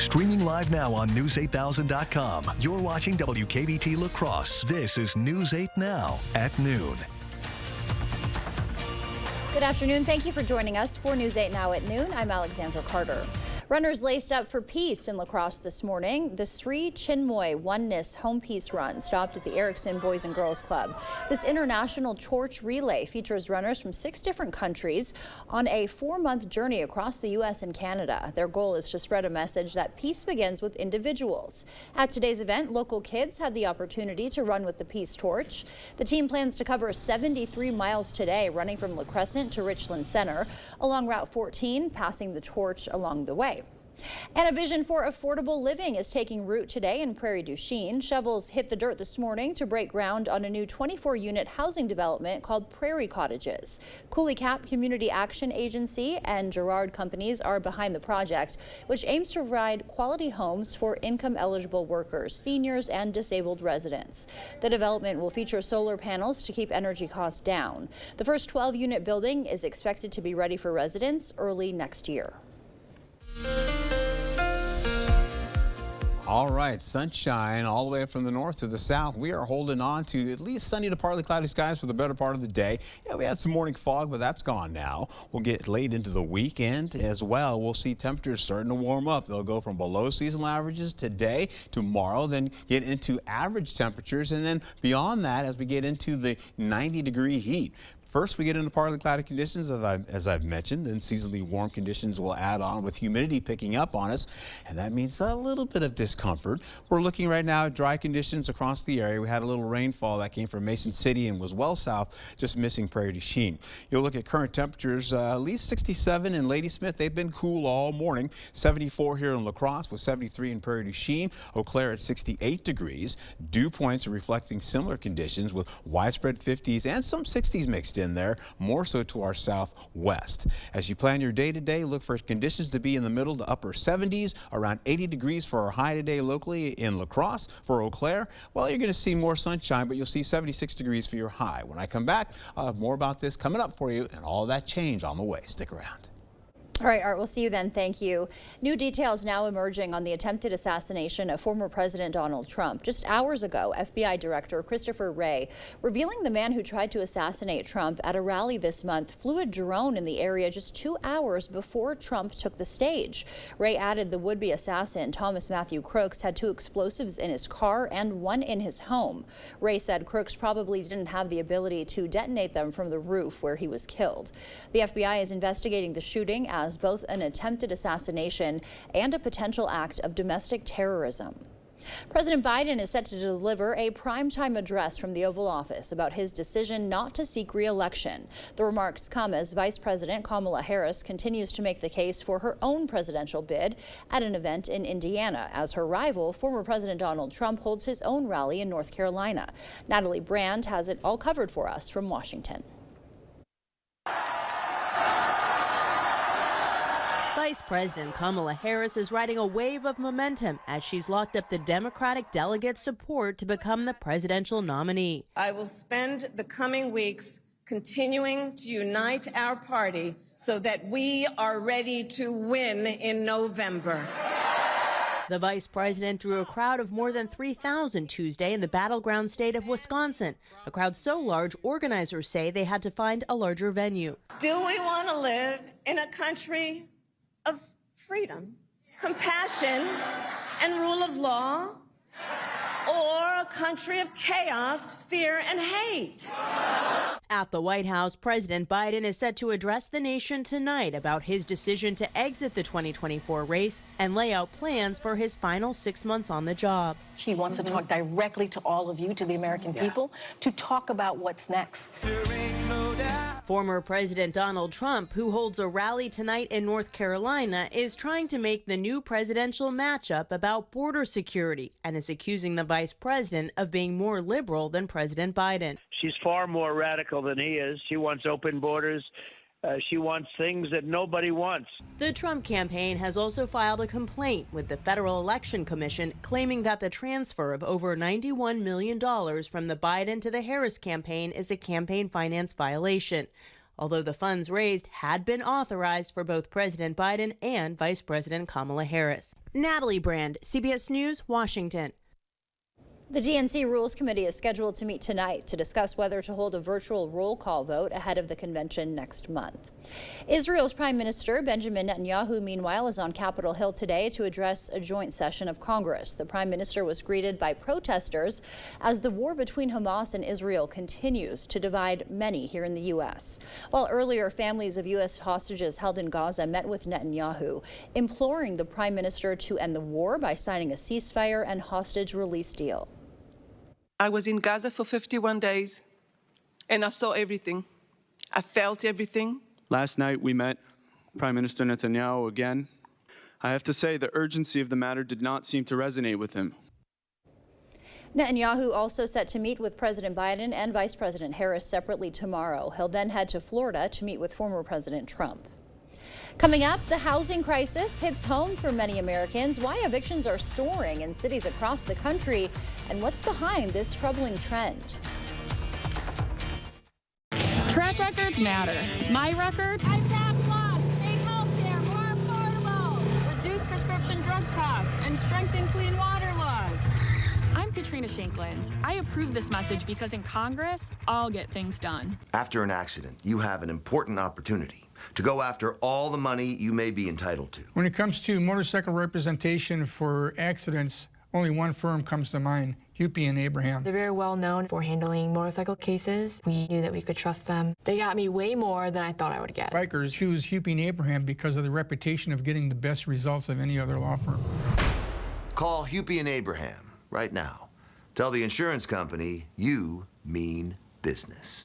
Streaming live now on News8000.com. You're watching WKBT La Crosse. This is News 8 Now at noon. Good afternoon. Thank you for joining us for News 8 Now at noon. I'm Alexandra Carter. Runners laced up for peace in La Crosse this morning. The Sri Chinmoy Oneness Home Peace Run stopped at the Erickson Boys and Girls Club. This international torch relay features runners from 6 different countries on a 4-month journey across the U.S. and Canada. Their goal is to spread a message that peace begins with individuals. At today's event, local kids had the opportunity to run with the peace torch. The team plans to cover 73 miles today, running from La Crescent to Richland Center along Route 14, passing the torch along the way. And a vision for affordable living is taking root today in Prairie du Chien. Shovels hit the dirt this morning to break ground on a new 24-unit housing development called Prairie Cottages. Coulee Cap Community Action Agency and Girard Companies are behind the project, which aims to provide quality homes for income-eligible workers, seniors, and disabled residents. The development will feature solar panels to keep energy costs down. The first 12-unit building is expected to be ready for residents early next year. All right, sunshine all the way from the north to the south. We are holding on to at least sunny to partly cloudy skies for the better part of the day. Yeah, we had some morning fog, but that's gone now. We'll get late into the weekend as well. We'll see temperatures starting to warm up. They'll go from below seasonal averages today, tomorrow, then get into average temperatures, and then beyond that as we get into the 90-degree heat. First, we get into partly cloudy conditions, as I've mentioned, and seasonally warm conditions will add on with humidity picking up on us, and that means a little bit of discomfort. We're looking right now at dry conditions across the area. We had a little rainfall that came from Mason City and was well south, just missing Prairie du Chien. You'll look at current temperatures, at least 67 in Ladysmith. They've been cool all morning. 74 here in La Crosse with 73 in Prairie du Chien. Eau Claire at 68 degrees. Dew points are reflecting similar conditions with widespread 50s and some 60s mixed in there, more so to our southwest. As you plan your day today, look for conditions to be in the middle to upper 70s, around 80 degrees for our high today locally in La Crosse. For Eau Claire, well, you're going to see more sunshine, but you'll see 76 degrees for your high. When I come back, I'll have more about this coming up for you and all that change on the way. Stick around. All right, Art, we'll see you then. Thank you. New details now emerging on the attempted assassination of former President Donald Trump. Just hours ago, FBI Director Christopher Wray revealing the man who tried to assassinate Trump at a rally this month flew a drone in the area just 2 hours before Trump took the stage. Wray added the would-be assassin, Thomas Matthew Crooks, had 2 explosives in his car and 1 in his home. Wray said Crooks probably didn't have the ability to detonate them from the roof where he was killed. The FBI is investigating the shooting as both an attempted assassination and a potential act of domestic terrorism. President Biden is set to deliver a primetime address from the Oval Office about his decision not to seek re-election. The remarks come as Vice President Kamala Harris continues to make the case for her own presidential bid at an event in Indiana, as her rival, former President Donald Trump, holds his own rally in North Carolina. Natalie Brand has it all covered for us from Washington. Vice President Kamala Harris is riding a wave of momentum as she's locked up the Democratic delegate support to become the presidential nominee. I will spend the coming weeks continuing to unite our party so that we are ready to win in November. The vice president drew a crowd of more than 3,000 Tuesday in the battleground state of Wisconsin, a crowd so large organizers say they had to find a larger venue. Do we want to live in a country of freedom, compassion, and rule of law, or a country of chaos, fear, and hate? At the White House, President Biden is set to address the nation tonight about his decision to exit the 2024 race and lay out plans for his final 6 months on the job. He wants to talk directly to all of you, to the American people, to talk about what's next. Former President Donald Trump, who holds a rally tonight in North Carolina, is trying to make the new presidential matchup about border security and is accusing the vice president of being more liberal than President Biden. She's far more radical than he is. She wants open borders. She wants things that nobody wants. The Trump campaign has also filed a complaint with the Federal Election Commission claiming that the transfer of over $91 million from the Biden to the Harris campaign is a campaign finance violation. although the funds raised had been authorized for both President Biden and Vice President Kamala Harris. Natalie Brand, CBS News, Washington. The DNC Rules Committee is scheduled to meet tonight to discuss whether to hold a virtual roll call vote ahead of the convention next month. Israel's Prime Minister Benjamin Netanyahu, meanwhile, is on Capitol Hill today to address a joint session of Congress. The Prime Minister was greeted by protesters as the war between Hamas and Israel continues to divide many here in the U.S. While earlier, families of U.S. hostages held in Gaza met with Netanyahu, imploring the Prime Minister to end the war by signing a ceasefire and hostage release deal. I was in Gaza for 51 days, and I saw everything. I felt everything. Last night, we met Prime Minister Netanyahu again. I have to say, the urgency of the matter did not seem to resonate with him. Netanyahu also set to meet with President Biden and Vice President Harris separately tomorrow. He'll then head to Florida to meet with former President Trump. Coming up, the housing crisis hits home for many Americans, why evictions are soaring in cities across the country, and what's behind this troubling trend. Track records matter. My record? I passed laws, make healthcare more affordable, reduce prescription drug costs, and strengthen clean water laws. I'm Katrina Shankland. I approve this message because in Congress, I'll get things done. After an accident, you have an important opportunity to go after all the money you may be entitled to. When it comes to motorcycle representation for accidents, only one firm comes to mind, Hupy and Abraham. They're very well known for handling motorcycle cases. We knew that we could trust them. They got me way more than I thought I would get. Bikers choose Hupy and Abraham because of the reputation of getting the best results of any other law firm. Call Hupy and Abraham right now. Tell the insurance company you mean business.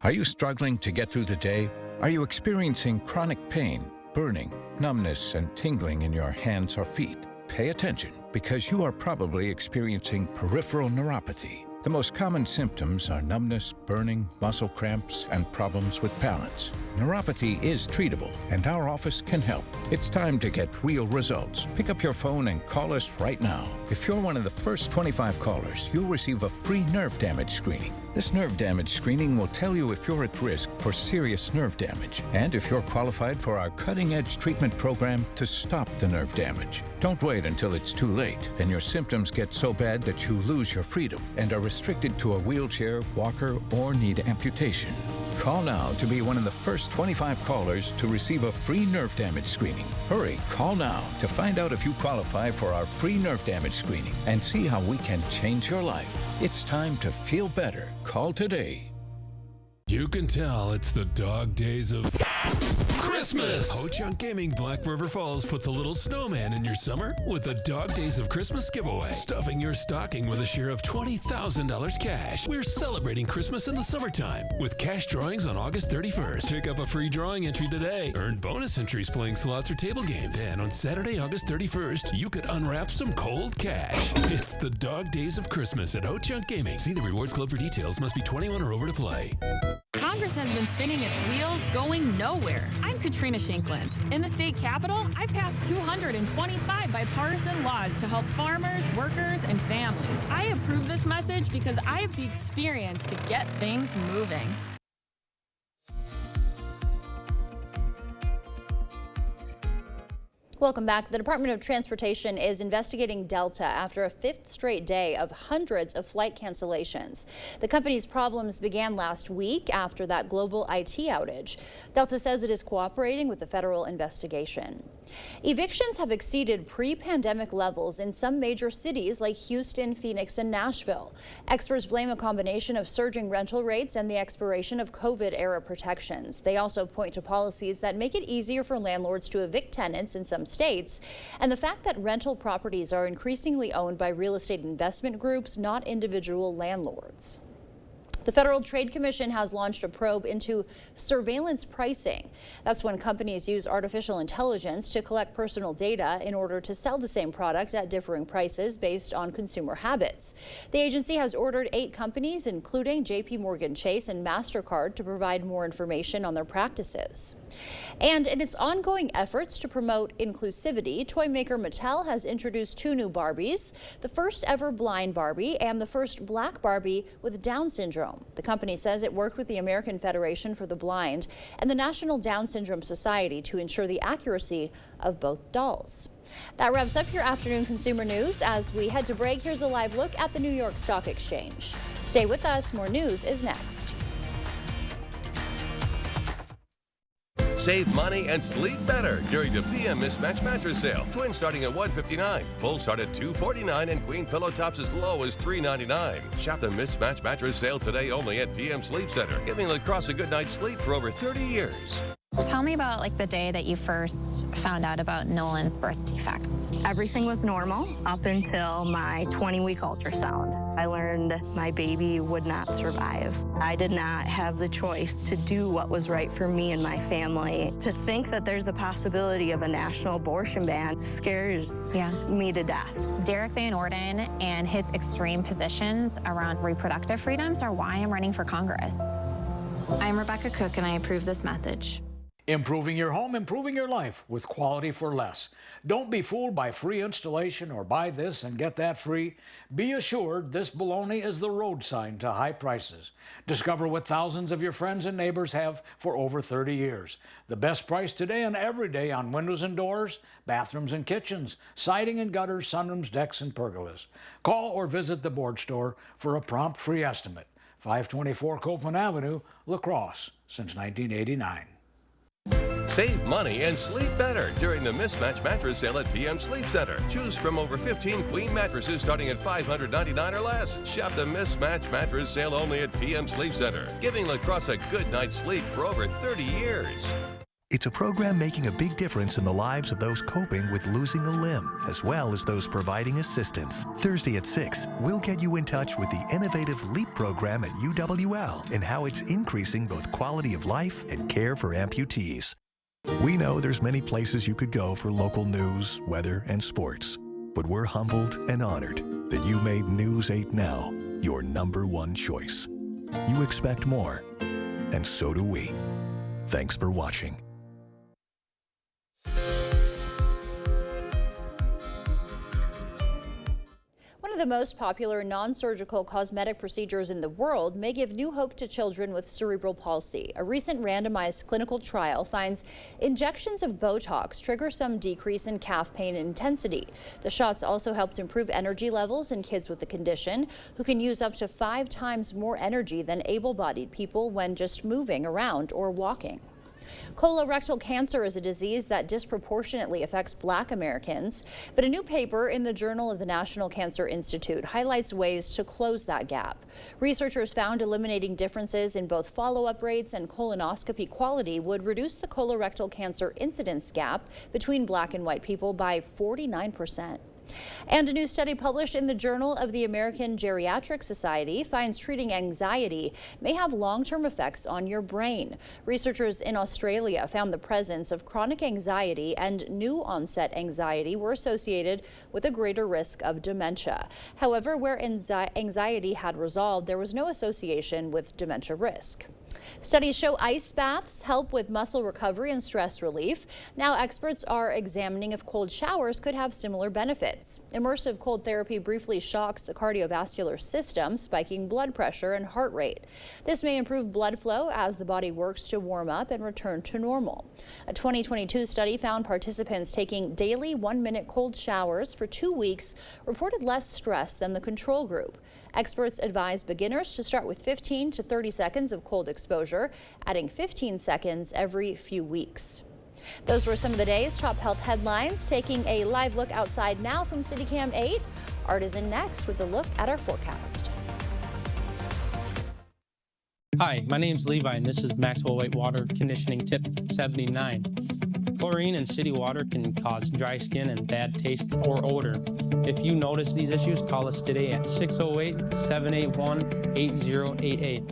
Are you struggling to get through the day? Are you experiencing chronic pain, burning, numbness, and tingling in your hands or feet? Pay attention, because you are probably experiencing peripheral neuropathy. The most common symptoms are numbness, burning, muscle cramps, and problems with balance. Neuropathy is treatable, and our office can help. It's time to get real results. Pick up your phone and call us right now. If you're one of the first 25 callers, you'll receive a free nerve damage screening. This nerve damage screening will tell you if you're at risk for serious nerve damage and if you're qualified for our cutting-edge treatment program to stop the nerve damage. Don't wait until it's too late and your symptoms get so bad that you lose your freedom and are restricted to a wheelchair, walker, or need amputation. Call now to be one of the first 25 callers to receive a free nerve damage screening. Hurry, call now to find out if you qualify for our free nerve damage screening and see how we can change your life. It's time to feel better. Call today. You can tell it's the dog days of Christmas. Ho-Chunk Gaming Black River Falls puts a little snowman in your summer with the Dog Days of Christmas giveaway. Stuffing your stocking with a share of $20,000 cash. We're celebrating Christmas in the summertime with cash drawings on August 31st. Pick up a free drawing entry today. Earn bonus entries playing slots or table games. And on Saturday, August 31st, you could unwrap some cold cash. It's the Dog Days of Christmas at Ho-Chunk Gaming. See the Rewards Club for details. Must be 21 or over to play. Congress has been spinning its wheels, going nowhere. I'm Katrina Shankland. In the state capitol, I've passed 225 bipartisan laws to help farmers, workers, and families. I approve this message because I have the experience to get things moving. Welcome back. The Department of Transportation is investigating Delta after a fifth straight day of hundreds of flight cancellations. The company's problems began last week after that global IT outage. Delta says it is cooperating with the federal investigation. Evictions have exceeded pre-pandemic levels in some major cities like Houston, Phoenix, and Nashville. Experts blame a combination of surging rental rates and the expiration of COVID-era protections. They also point to policies that make it easier for landlords to evict tenants in some states, and the fact that rental properties are increasingly owned by real estate investment groups, not individual landlords. The Federal Trade Commission has launched a probe into surveillance pricing. That's when companies use artificial intelligence to collect personal data in order to sell the same product at differing prices based on consumer habits. The agency has ordered 8 companies, including JP Morgan Chase and MasterCard, to provide more information on their practices. And in its ongoing efforts to promote inclusivity, toy maker Mattel has introduced 2 new Barbies, the first ever blind Barbie and the first black Barbie with Down syndrome. The company says it worked with the American Federation for the Blind and the National Down Syndrome Society to ensure the accuracy of both dolls. That wraps up your afternoon consumer news. As we head to break, here's a live look at the New York Stock Exchange. Stay with us. More news is next. Save money and sleep better during the PM Mismatch Mattress Sale. Twin starting at $159, full start at $249, and queen pillow tops as low as $399. Shop the Mismatch Mattress Sale today only at PM Sleep Center, giving La Crosse a good night's sleep for over 30 years. Tell me about the day that you first found out about Nolan's birth defect. Everything was normal up until my 20-week ultrasound. I learned my baby would not survive. I did not have the choice to do what was right for me and my family. To think that there's a possibility of a national abortion ban scares me to death. Derek Van Orden and his extreme positions around reproductive freedoms are why I'm running for Congress. I'm Rebecca Cook, and I approve this message. Improving your home, improving your life with quality for less. Don't be fooled by free installation or buy this and get that free. Be assured this baloney is the road sign to high prices. Discover what thousands of your friends and neighbors have for over 30 years. The best price today and every day on windows and doors, bathrooms and kitchens, siding and gutters, sunrooms, decks, and pergolas. Call or visit the board store for a prompt free estimate. 524 Copeland Avenue, La Crosse, since 1989. Save money and sleep better during the Mismatch Mattress Sale at PM Sleep Center. Choose from over 15 queen mattresses starting at $599 or less. Shop the Mismatch Mattress Sale only at PM Sleep Center, giving La Crosse a good night's sleep for over 30 years. It's a program making a big difference in the lives of those coping with losing a limb, as well as those providing assistance. Thursday at 6, we'll get you in touch with the innovative LEAP program at UWL and how it's increasing both quality of life and care for amputees. We know there's many places you could go for local news, weather, and sports, but we're humbled and honored that you made News 8 Now your #1 choice. You expect more, and so do we. Thanks for watching. One of the most popular non-surgical cosmetic procedures in the world may give new hope to children with cerebral palsy. A recent randomized clinical trial finds injections of Botox trigger some decrease in calf pain intensity. The shots also helped improve energy levels in kids with the condition, who can use up to 5 times more energy than able-bodied people when just moving around or walking. Colorectal cancer is a disease that disproportionately affects Black Americans, but a new paper in the Journal of the National Cancer Institute highlights ways to close that gap. Researchers found eliminating differences in both follow-up rates and colonoscopy quality would reduce the colorectal cancer incidence gap between Black and white people by 49%. And a new study published in the Journal of the American Geriatric Society finds treating anxiety may have long-term effects on your brain. Researchers in Australia found the presence of chronic anxiety and new onset anxiety were associated with a greater risk of dementia. However, where anxiety had resolved, there was no association with dementia risk. Studies show ice baths help with muscle recovery and stress relief. Now experts are examining if cold showers could have similar benefits. Immersive cold therapy briefly shocks the cardiovascular system, spiking blood pressure and heart rate. This may improve blood flow as the body works to warm up and return to normal. A 2022 study found participants taking daily 1-minute cold showers for 2 weeks reported less stress than the control group. Experts advise beginners to start with 15 to 30 seconds of cold exposure, adding 15 seconds every few weeks. Those were some of the day's top health headlines. Taking a live look outside now from CityCam 8. Art is in next with a look at our forecast. Hi, my name's Levi, and this is Maxwell Whitewater Conditioning Tip 79. Chlorine in city water can cause dry skin and bad taste or odor. If you notice these issues, call us today at 608-781-8088.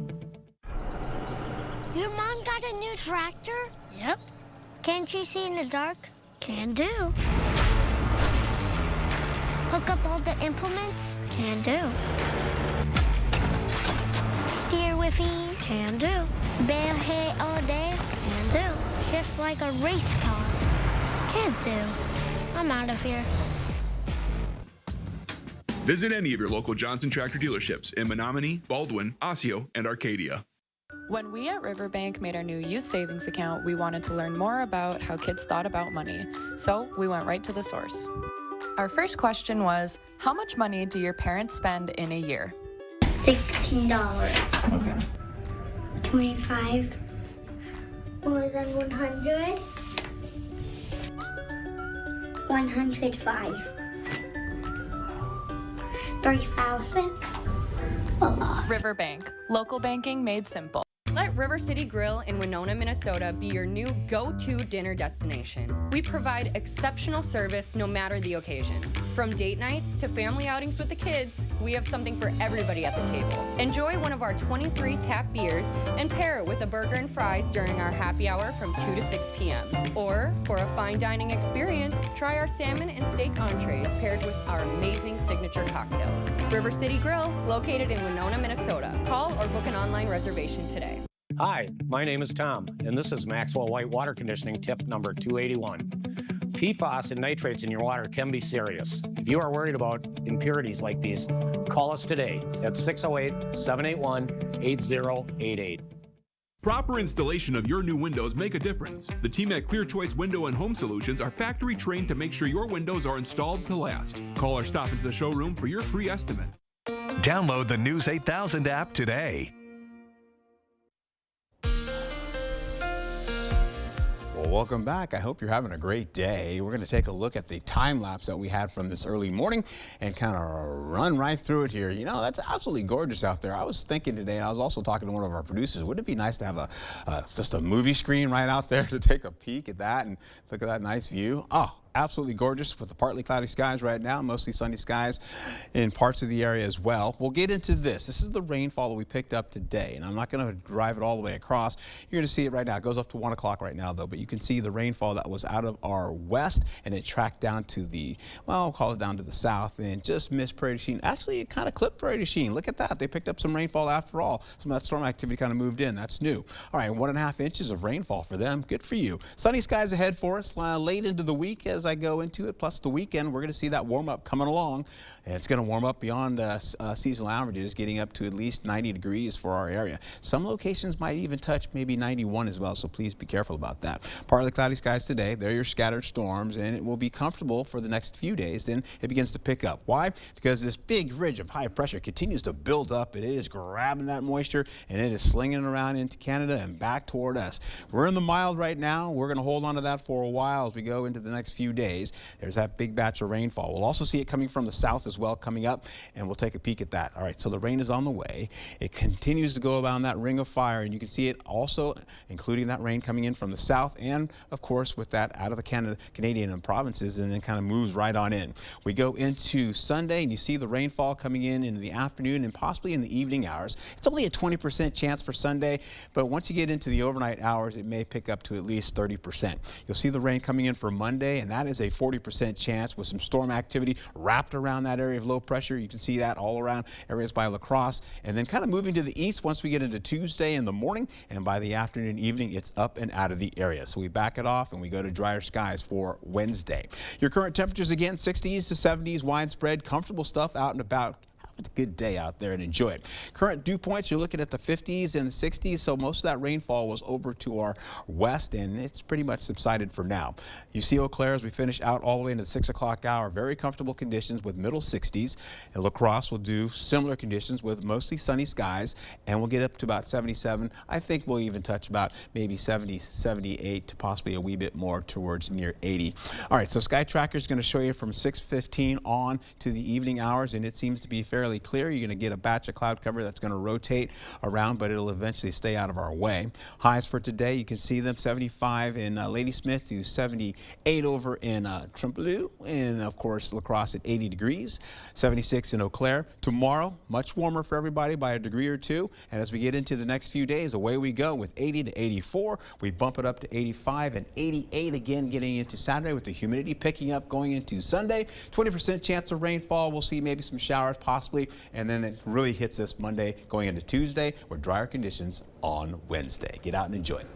Your mom got a new tractor? Yep. Can't she see in the dark? Can do. Hook up all the implements? Can do. Steer with ease? Can do. Bale hay all day? Can do. shift like a race car. Can't do. I'm out of here. Visit any of your local Johnson Tractor dealerships in Menominee, Baldwin, Osseo, and Arcadia. When we at Riverbank made our new youth savings account, we wanted to learn more about how kids thought about money. So we went right to the source. Our first question was, how much money do your parents spend in a year? $16. Okay. 25. More than 100. 105. 3,000. A lot. Riverbank, local banking made simple. Let River City Grill in Winona, Minnesota be your new go-to dinner destination. We provide exceptional service no matter the occasion. From date nights to family outings with the kids, we have something for everybody at the table. Enjoy one of our 23 tap beers and pair it with a burger and fries during our happy hour from 2 to 6 p.m. Or, for a fine dining experience, try our salmon and steak entrees paired with our amazing signature cocktails. River City Grill, located in Winona, Minnesota. Call or book an online reservation today. Hi, my name is Tom, and this is Maxwell White Water Conditioning tip number 281. PFAS and nitrates in your water can be serious. If you are worried about impurities like these, call us today at 608-781-8088. Proper installation of your new windows make a difference. The team at Clear Choice Window and Home Solutions are factory trained to make sure your windows are installed to last. Call or stop into the showroom for your free estimate. Download the News 8000 app today. Well, welcome back. I hope you're having a great day. We're going to take a look at the time lapse that we had from this early morning and kind of run right through it here. You know, that's absolutely gorgeous out there. I was thinking today, and I was also talking to one of our producers, wouldn't it be nice to have just a movie screen right out there to take a peek at that and look at that nice view? Oh, absolutely gorgeous with the partly cloudy skies right now, mostly sunny skies in parts of the area as well. We'll get into this. This is the rainfall that we picked up today, and I'm not going to drive it all the way across. You're going to see it right now. It goes up to 1 o'clock right now, though, but you can see the rainfall that was out of our west, and it tracked down to the, well, I'll call it down to the south, and just missed Prairie du Chien. Actually, it kind of clipped Prairie du Chien. Look at that. They picked up some rainfall after all. Some of that storm activity kind of moved in. That's new. All right, 1.5 inches of rainfall for them. Good for you. Sunny skies ahead for us late into the week as I go into it. Plus the weekend, we're going to see that warm up coming along, and it's going to warm up beyond seasonal averages, getting up to at least 90 degrees for our area. Some locations might even touch maybe 91 as well, so please be careful about that. Partly cloudy skies today. They're your scattered storms, and it will be comfortable for the next few days. Then it begins to pick up. Why? Because this big ridge of high pressure continues to build up, and it is grabbing that moisture, and it is slinging around into Canada and back toward us. We're in the mild right now. We're going to hold on to that for a while as we go into the next few days. There's that big batch of rainfall. We'll also see it coming from the south as well coming up, and we'll take a peek at that. All right, so the rain is on the way. It continues to go around that ring of fire, and you can see it also including that rain coming in from the south and, of course, with that out of the Canadian provinces, and then kind of moves right on in. We go into Sunday, and you see the rainfall coming in the afternoon and possibly in the evening hours. It's only a 20% chance for Sunday, but once you get into the overnight hours, it may pick up to at least 30%. You'll see the rain coming in for Monday, and that is a 40% chance with some storm activity wrapped around that area of low pressure. You can see that all around areas by La Crosse, and then kind of moving to the east once we get into Tuesday in the morning, and by the afternoon and evening, it's up and out of the area. So we back it off and we go to drier skies for Wednesday. Your current temperatures again, 60s to 70s, widespread, comfortable stuff out and about. Have a good day out there and enjoy it. Current dew points, you're looking at the 50s and 60s, so most of that rainfall was over to our west, and it's pretty much subsided for now. You see Eau Claire as we finish out all the way into the 6 o'clock hour. Very comfortable conditions with middle 60s. And La Crosse will do similar conditions with mostly sunny skies, and we'll get up to about 77. I think we'll even touch about maybe 70, 78 to possibly a wee bit more towards near 80. All right, so Sky Tracker is going to show you from 6:15 on to the evening hours, and it seems to be fairly clear. You're going to get a batch of cloud cover that's going to rotate around, but it'll eventually stay out of our way. Highs for today, you can see them 75 in Ladysmith to 78 over in Trempealeau, and of course La Crosse at 80 degrees, 76 in Eau Claire. Tomorrow, much warmer for everybody by a degree or two, and as we get into the next few days, away we go with 80 to 84. We bump it up to 85 and 88 again getting into Saturday with the humidity picking up going into Sunday. 20% chance of rainfall. We'll see maybe some showers possibly, and then it really hits us Monday going into Tuesday with drier conditions on Wednesday. Get out and enjoy it.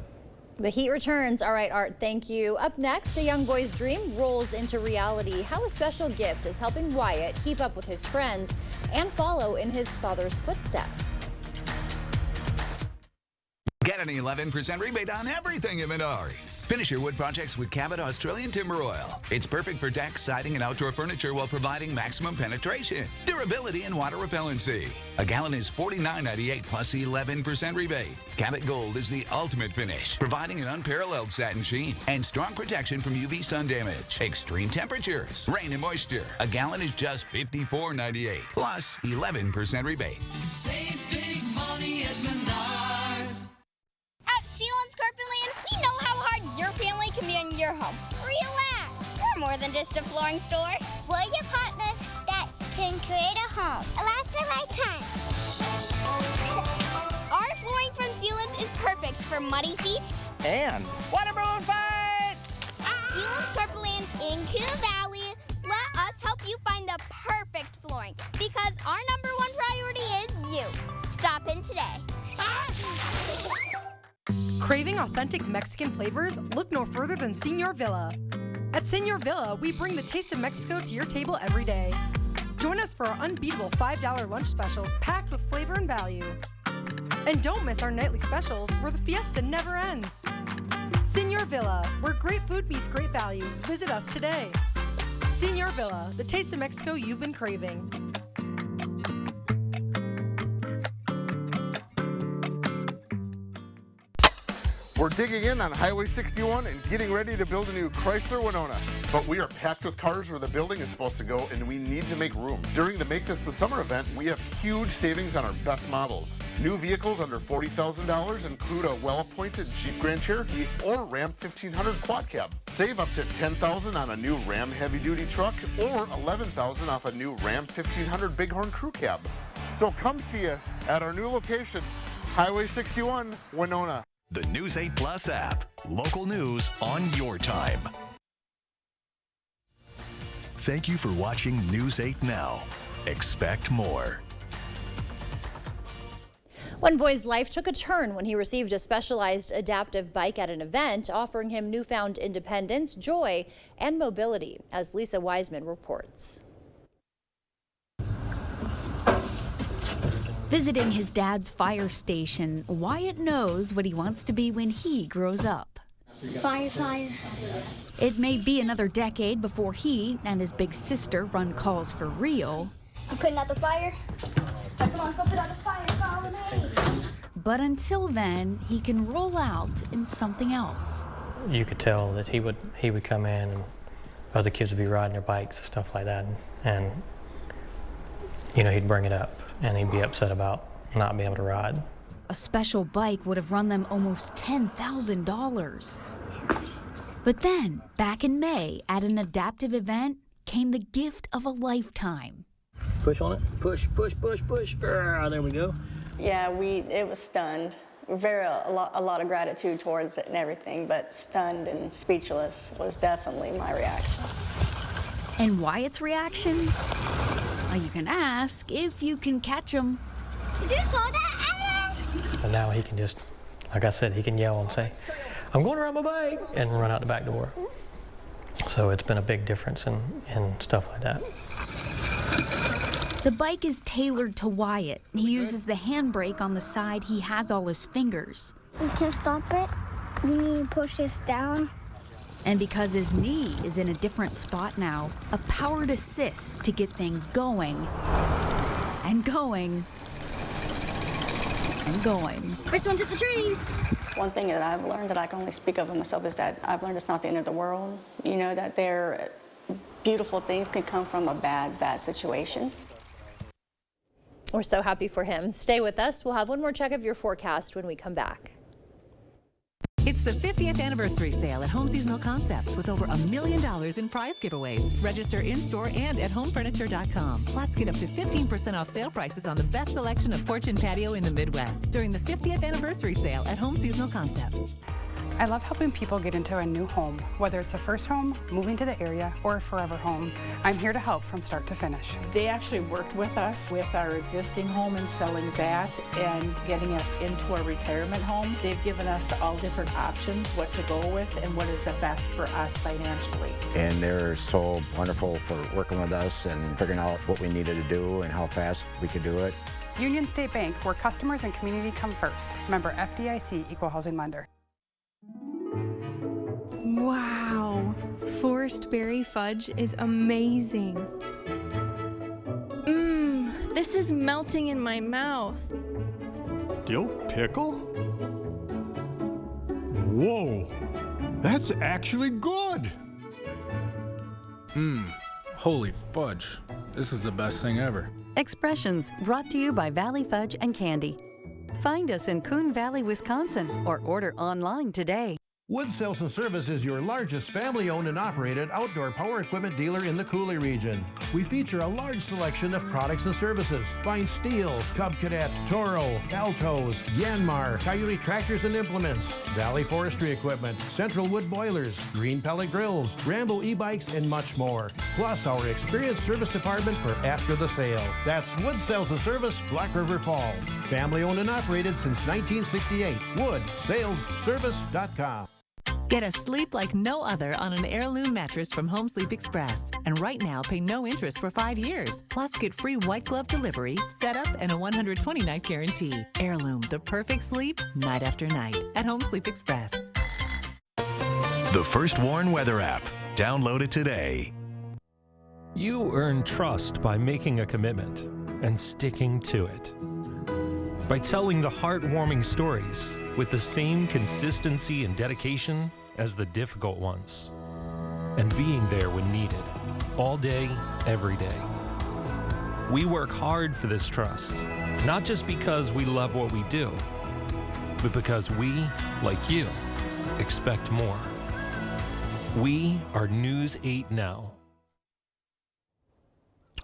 The heat returns. All right, Art, thank you. Up next, a young boy's dream rolls into reality. How a special gift is helping Wyatt keep up with his friends and follow in his father's footsteps. Get an 11% rebate on everything at Menards. Finish your wood projects with Cabot Australian Timber Oil. It's perfect for decks, siding, and outdoor furniture while providing maximum penetration, durability, and water repellency. A gallon is $49.98 plus 11% rebate. Cabot Gold is the ultimate finish, providing an unparalleled satin sheen and strong protection from UV sun damage, extreme temperatures, rain, and moisture. A gallon is just $54.98 plus 11% rebate. Save big money at Menards. At Sealands Carpetland, we know how hard your family can be in your home. Relax. We're more than just a flooring store. We're your partners that can create a home. Last a lifetime. Our flooring from Sealands is perfect for muddy feet and waterborne fights. Sealands Carpetland in Coon Valley. Let us help you find the perfect flooring because our #1 priority is you. Stop in today. Craving authentic Mexican flavors? Look no further than Señor Villa. At Señor Villa, we bring the taste of Mexico to your table every day. Join us for our unbeatable $5 lunch specials packed with flavor and value. And don't miss our nightly specials where the fiesta never ends. Señor Villa, where great food meets great value. Visit us today. Señor Villa, the taste of Mexico you've been craving. We're digging in on Highway 61 and getting ready to build a new Chrysler Winona. But we are packed with cars where the building is supposed to go, and we need to make room. During the Make This the Summer event, we have huge savings on our best models. New vehicles under $40,000 include a well-appointed Jeep Grand Cherokee or Ram 1500 Quad Cab. Save up to $10,000 on a new Ram heavy-duty truck or $11,000 off a new Ram 1500 Bighorn Crew Cab. So come see us at our new location, Highway 61, Winona. The News 8 Plus app. Local news on your time. Thank you for watching News 8 Now. Expect more. One boy's life took a turn when he received a specialized adaptive bike at an event, offering him newfound independence, joy, and mobility, as Lisa Wiseman reports. Visiting his dad's fire station, Wyatt knows what he wants to be when he grows up. Firefighter. It may be another decade before he and his big sister run calls for real. You putting out the fire? Come on, go put out the fire. Follow me. But until then, he can roll out in something else. You could tell that he would come in and other kids would be riding their bikes and stuff like that, and you know, he'd bring it up and he'd be upset about not being able to ride. A special bike would have run them almost $10,000. But then, back in May, at an adaptive event, came the gift of a lifetime. Push on it. Push, push, push, push. There we go. Yeah, it was stunned. A lot of gratitude towards it and everything, but stunned and speechless was definitely my reaction. And Wyatt's reaction? Well, you can ask if you can catch him. Did you saw that, Ellen? And now he can just, like I said, he can yell and say, "I'm going to ride my bike," and run out the back door. So it's been a big difference in stuff like that. The bike is tailored to Wyatt. He uses the handbrake on the side he has all his fingers. We can stop it. We need to push this down. And because his knee is in a different spot now, a powered assist to get things going and going and going. First one to the trees. One thing that I've learned that I can only speak of myself is that I've learned it's not the end of the world. You know, that beautiful things can come from a bad situation. We're so happy for him. Stay with us. We'll have one more check of your forecast when we come back. It's the 50th anniversary sale at Home Seasonal Concepts with over $1 million in prize giveaways. Register in-store and at homefurniture.com. Plus, get up to 15% off sale prices on the best selection of porch and patio in the Midwest during the 50th anniversary sale at Home Seasonal Concepts. I love helping people get into a new home, whether it's a first home, moving to the area, or a forever home. I'm here to help from start to finish. They actually worked with us with our existing home and selling that and getting us into a retirement home. They've given us all different options, what to go with and what is the best for us financially. And they're so wonderful for working with us and figuring out what we needed to do and how fast we could do it. Union State Bank, where customers and community come first. Member FDIC, Equal Housing Lender. Wow, Forest Berry Fudge is amazing. This is melting in my mouth. Dill pickle? Whoa, that's actually good. Holy fudge. This is the best thing ever. Expressions brought to you by Valley Fudge and Candy. Find us in Coon Valley, Wisconsin, or order online today. Wood Sales and Service is your largest family-owned and operated outdoor power equipment dealer in the Coulee region. We feature a large selection of products and services. Find Steel, Cub Cadet, Toro, Altos, Yanmar, Coyote tractors and implements, Valley Forestry equipment, Central Wood boilers, Green Pellet grills, Rambo e-bikes, and much more. Plus our experienced service department for after the sale. That's Wood Sales and Service, Black River Falls. Family-owned and operated since 1968. WoodSalesService.com. Get a sleep like no other on an Heirloom mattress from Home Sleep Express. And right now, pay no interest for 5 years. Plus, get free white glove delivery, setup, and a 120-night guarantee. Heirloom, the perfect sleep, night after night. At Home Sleep Express. The First Warn Weather app. Download it today. You earn trust by making a commitment and sticking to it. By telling the heartwarming stories with the same consistency and dedication as the difficult ones. And being there when needed, all day, every day. We work hard for this trust, not just because we love what we do, but because we, like you, expect more. We are News 8 Now.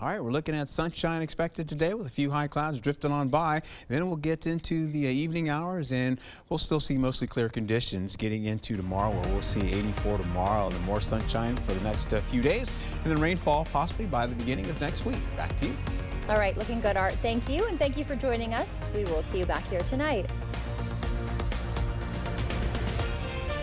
All right, we're looking at sunshine expected today with a few high clouds drifting on by. Then we'll get into the evening hours and we'll still see mostly clear conditions getting into tomorrow, where we'll see 84 tomorrow and then more sunshine for the next few days, and then rainfall possibly by the beginning of next week. Back to you. All right, looking good, Art. Thank you, and thank you for joining us. We will see you back here tonight.